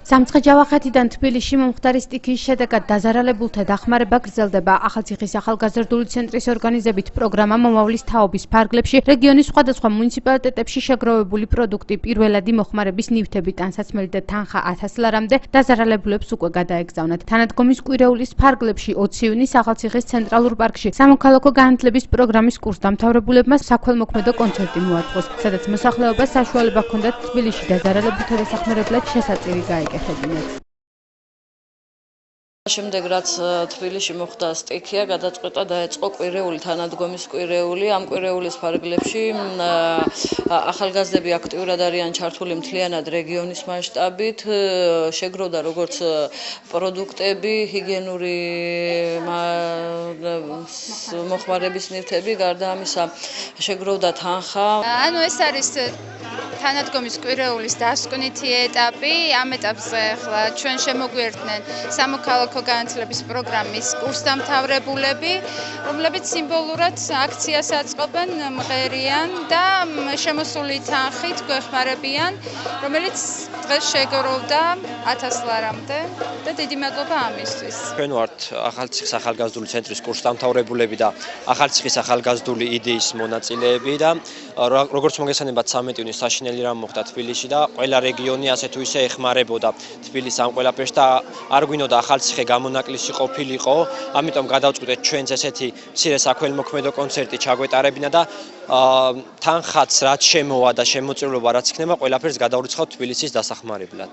სამცხე ჯავახეთიდან თბილისში მომხდარი სტიქიის შედეგად დაზარალებულთა დახმარება გრძელდება. ახალციხის ახალგაზრდული ცენტრის ორგანიზებით პროგრამა მომავლის თაობის ფარგლებში რეგიონის სხვადასხვა მუნიციპალიტეტებში შეგროვებული პროდუქტი, პირველადი მოხმარების ნივთები, ტანსაცმელი და თანხა 1000 ლარამდე დაზარალებულებს უკვე გადაეგზავნათ. თანადგომის კვირეულის ფარგლებში 20 ივნისს ახალციხის ცენტრალურ პარკში სამოქალაქო განათლების პროგრამის კურსდამთავრებულებმა საქველმოქმედო კონცერტი მოაწყვეს, სადაც მოსახლეობას საშუალება ჰქონდათ თბილისში დაზარალებულთა დასახმარებლად შესაწირი გაეკეთებინათ. შემდეგ რაც თბილისში მოხდა სტიქია, გადაწყვეტა დაეწყო კვირეული, თანადგომის კვირეული. ამ კვირეულის ფარგლებში ახალგაზრდები აქტიურად არიან ჩართული მთლიანად რეგიონის მასშტაბით. შეგროვდა როგორც პროდუქტები, ჰიგიენური მოხმარების ნივთები, გარდა ამისა შეგროვდა თანხა. ეს არის თანადგომის კვირეულის დასკვნითი ეტაპი. ამ ეტაპზე ახლა ჩვენ შემოგვიერთდნენ სამოქალაქო განათლების პროგრამის კურსდამთავრებულები, რომლებიც სიმბოლურად აქციას აწყობენ, მღერიან და შემოსული თანხით გვეხმარებიან, რომელიც დღეს შეგროვდა 1000 ლარამდე და დიდი მადლობა ამისთვის. ჩვენ ვართ ახალციხის ახალგაზრდული ცენტრის კურსდამთავრებულები და ახალციხის ახალგაზრდული იდეის მონაწილეები და როგორც მოგესალმებათ 13 ივნისს საშინელი რამ მოხდა თბილისში და ყველა რეგიონი ასე თუ ისე ეხმარებოდა თბილისს ამ ყველაფერს და არ გვინდოდა ახალციხე გამონაკლისი ყოფილიყო, ამიტომ გადავწყვიტეთ ჩვენც ესეთი მცირე საქველმოქმედო კონცერტი ჩაგვეტარებინა და თანხაც რაც შემოვა და შემოწირულობა რაც იქნება, ყველაფერს გადავრიცხავთ თბილისის დასახმარებლად.